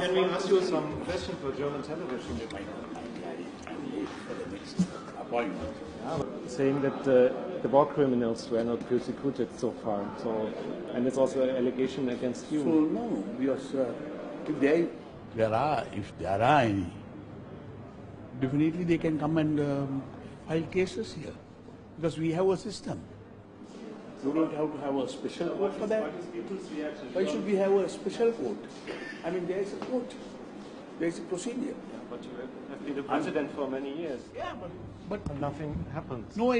can we ask you some questions for German television? For the next appointment. Yeah, saying that the war criminals were not persecuted so far, and it's also an allegation against you. So no, because if there are any, definitely they can come and file cases here, because we have a system. You don't have to have a special court for that. Why should we have a special court? I mean, there is a court. There is a procedure. Yeah, but you have been the president for many years. Yeah, but nothing happened. no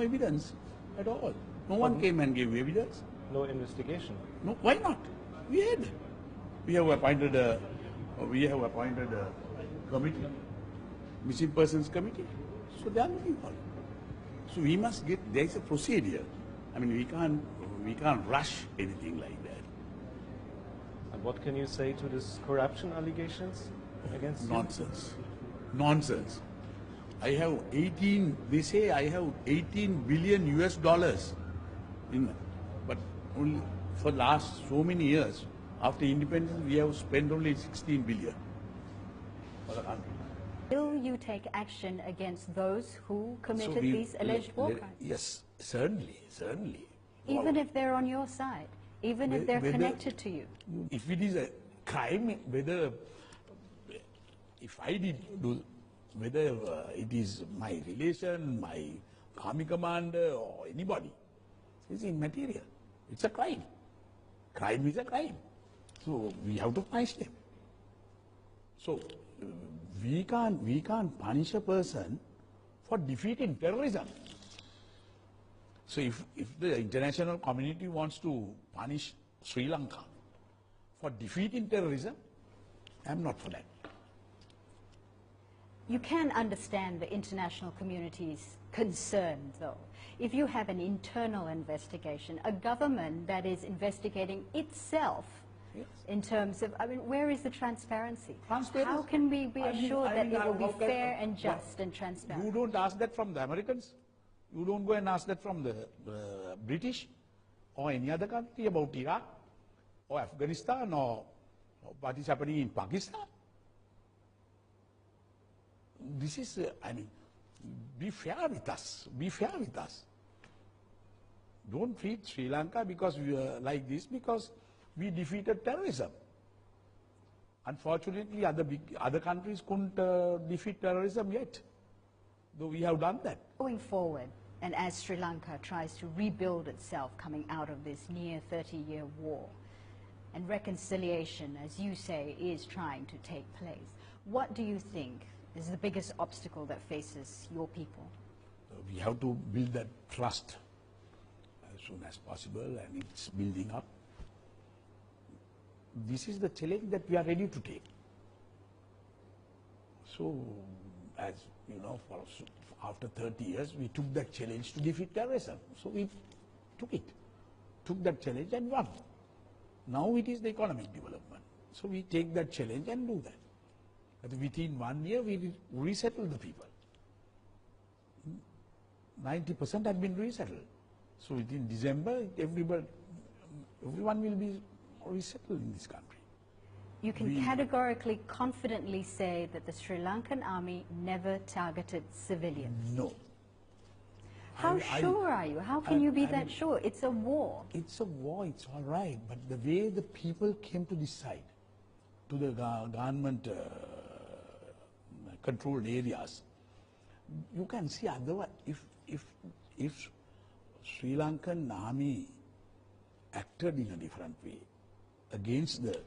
evidence at all. No one came and gave evidence. No investigation. No, why not? We had. We have appointed a committee, missing persons committee. So they are looking for it. So we must get. There is a procedure. I mean, we can't rush anything like that. And what can you say to these corruption allegations against you? Nonsense. Nonsense. I have 18. They say I have 18 billion US dollars but only for last so many years after independence we have spent only 16 billion for the country. Will you take action against those who committed these alleged war crimes? Yes, certainly. Even if they're on your side, even if they're connected to you? If it is a crime, if I did do, whether it is my relation, my army commander or anybody, it's immaterial. It's a crime. Crime is a crime. So we have to punish them. So we can't punish a person for defeating terrorism. So if the international community wants to punish Sri Lanka for defeating terrorism, I'm not for that. You can understand the international community's concern, though. If you have an internal investigation, a government that is investigating itself, yes, in terms of, I mean, where is the transparency? How can we be assured that it will be fair and just and transparent? You don't ask that from the Americans. You don't go and ask that from the British or any other country about Iraq or Afghanistan or what is happening in Pakistan. This is, I mean, be fair with us. Be fair with us. Don't treat Sri Lanka because we are like this because we defeated terrorism. Unfortunately, other countries couldn't defeat terrorism yet, though we have done that. Going forward, and as Sri Lanka tries to rebuild itself coming out of this near 30-year war, and reconciliation, as you say, is trying to take place, what do you think is the biggest obstacle that faces your people? We have to build that trust as soon as possible, and it's building up. This is the challenge that we are ready to take. So, as you know, after 30 years, we took that challenge to defeat terrorism. So we took that challenge and won. Now it is the economic development. So we take that challenge and do that. But within 1 year, we resettle the people. 90% had been resettled. So within December, everyone will be resettled in this country. You can categorically, confidently say that the Sri Lankan army never targeted civilians? No. How sure are you? How can you be that sure? It's a war. It's a war, it's all right. But the way the people came to decide, to the government controlled areas, you can see otherwise, if Sri Lankan army acted in a different way against the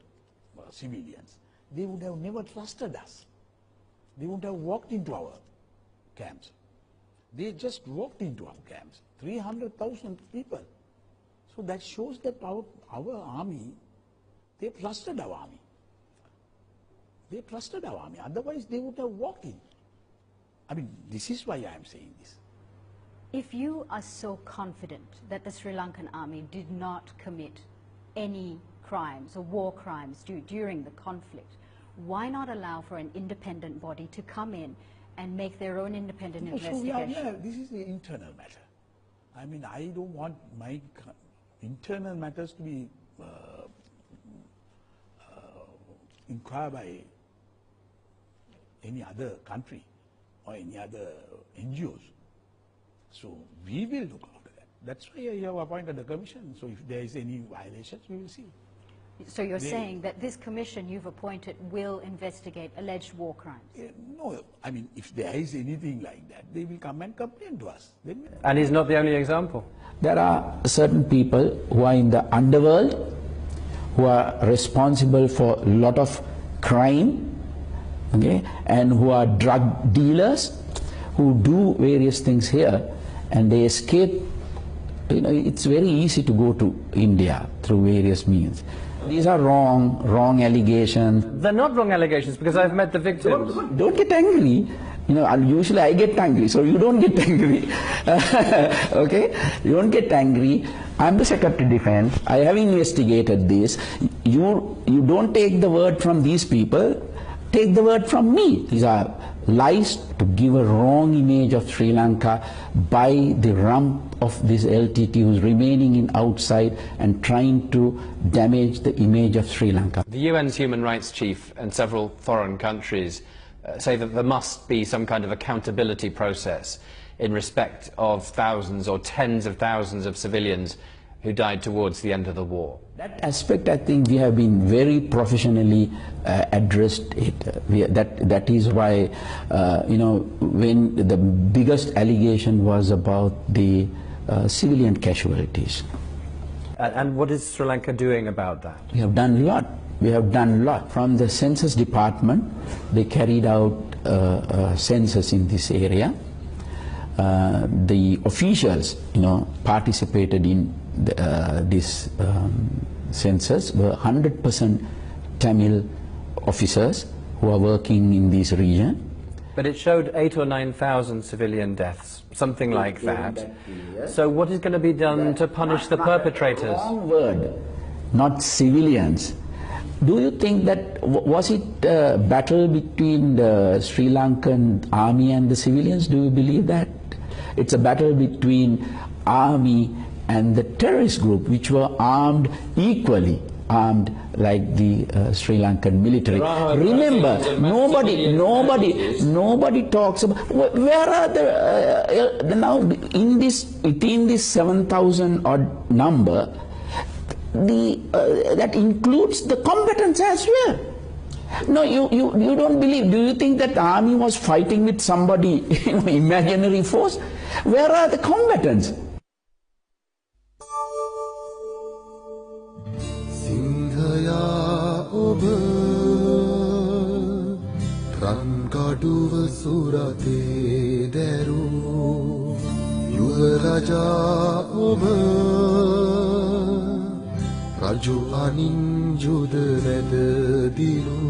civilians, they would have never trusted us. They would have walked into our camps. They just walked into our camps, 300,000 people. So that shows that our army, they trusted our army. They trusted our army, otherwise they would have walked in. I mean, this is why I am saying this. If you are so confident that the Sri Lankan army did not commit any crimes or war crimes during the conflict, why not allow for an independent body to come in and make their own independent investigation? This is the internal matter. I mean, I don't want my internal matters to be inquired by any other country or any other NGOs. So we will look after that. That's why I have appointed a commission. So if there is any violations, we will see. So you're saying that this commission you've appointed will investigate alleged war crimes? No, I mean, if there is anything like that, they will come and complain to us. Then And he's not the only example. There are certain people who are in the underworld, who are responsible for a lot of crime, okay, and who are drug dealers, who do various things here, and they escape. You know, it's very easy to go to India through various means. These are wrong allegations. They're not wrong allegations because I've met the victims. Don't get angry. You know, usually I get angry, so you don't get angry. Okay? You don't get angry. I'm the Secretary of Defense. I have investigated this. You don't take the word from these people. Take the word from me. These are lies to give a wrong image of Sri Lanka by the rump of this LTT who's remaining in outside and trying to damage the image of Sri Lanka. The UN's human rights chief and several foreign countries say that there must be some kind of accountability process in respect of thousands or tens of thousands of civilians who died towards the end of the war. That aspect, I think we have been very professionally addressed it. That is why, you know, when the biggest allegation was about the civilian casualties. And what is Sri Lanka doing about that? We have done a lot. We have done a lot. From the census department, they carried out census in this area. The officials, you know, participated in this census were 100% Tamil officers who are working in this region. But it showed 8,000 or 9,000 civilian deaths, something like that. So what is going to be done to punish the perpetrators? Wrong word, not civilians. Do you think that, was it a battle between the Sri Lankan army and the civilians? Do you believe that? It's a battle between army and the terrorist group, which were armed equally, armed like the Sri Lankan military. Remember, nobody talks about where are the now in this, within this 7,000 odd number. That includes the combatants as well. No, you don't believe. Do you think that the army was fighting with somebody, you know, imaginary force? Where are the combatants? Singhaya oba rankaduva surate deru yuvaraja oba raju aninjuda nedadiru.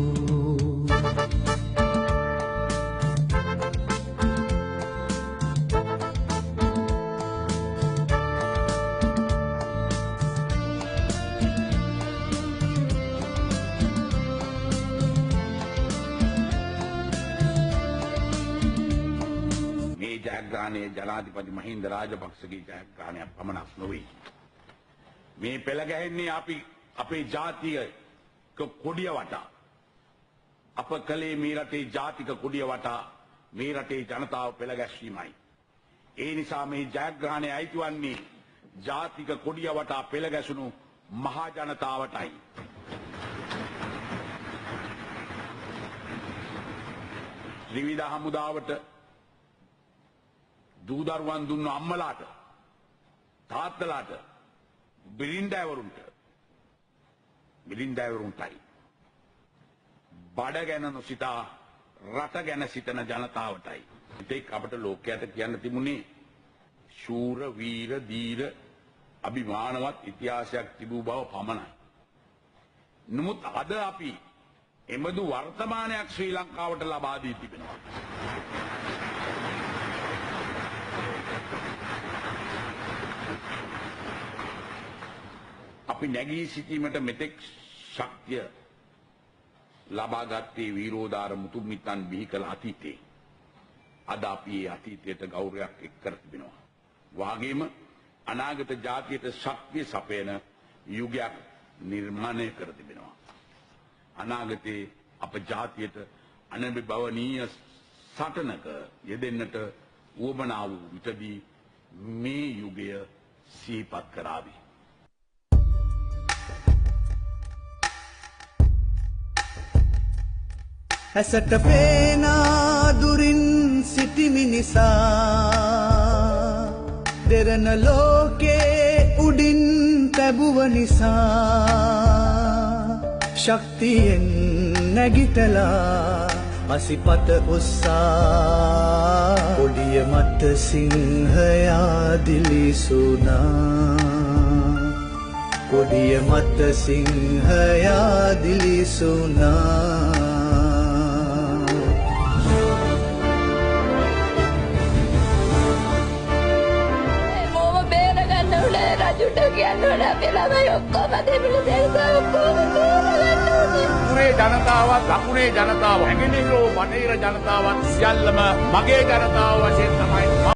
ජනාධිපති මහින්ද රාජපක්ෂගේ ජයග්‍රහණයක් පමණක් නොවේ. මේ පෙළ ගැහෙන්නේ අපි අපේ ජාතික කොඩිය වටා. අප කලේ මේ රටේ ජාතික කොඩිය වටා මේ රටේ ජනතාව පෙළ ගැස්වීමයි. ඒ නිසා මේ ජයග්‍රහණය අයිති වන්නේ ජාතික කොඩිය වටා පෙළ ගැසුණු මහා ජනතාවටයි. ත්‍රිවිධ හමුදාවට දූදරුවන් දුන්න අම්මලාට තාත්තලාට බිරින්දෑවරුන්ටයි බඩ ගැන නොසිතා රට ගැන සිතන ජනතාවටයි. ඉතින් අපට ලෝකයට කියන්න තිබුණේ ශූර වීර දීර අභිමානවත් ඉතිහාසයක් තිබූ බව පමණයි. නමුත් අද අපි එමදු වර්තමානයක් ශ්‍රී ලංකාවට ලබා දී තිබෙනවා. අපි නැගී සිටීමට මෙතෙක් ශක්තිය ලබාගත්තේ වීරෝදාර මුතුමිත්තන් බිහි කළ අතීතයේ. අද අපි ඒ අතීතයට ගෞරවයක් එක් කර තිබෙනවා. වාගේම අනාගත ජාතියට ශක්තිය සපයන යුගයක් නිර්මාණය කර තිබෙනවා. අනාගතයේ අප ජාතියට අනබිබවනීය සටනක යෙදෙන්නට උවමනා වූ විටදී මේ යුගය සිහිපත් කරાવી. ඇසට පේනා දුරින් සිටි මිනිසා දෙරණ ලෝකේ උඩින් තැබුව නිසා ශක්තියෙන් නැගිටලා අසිපත උස්සා කොඩිය මත සිංහයා දිලිසුනා කොඩිය මත සිංහයා දිලිසුනා උතුරේ ජනතාවත් දකුණේ ජනතාව හැඟෙනහිරෝ බටහිර ජනතාවත් සියල්ලම මගේ ජනතාව වශයෙන් තමයි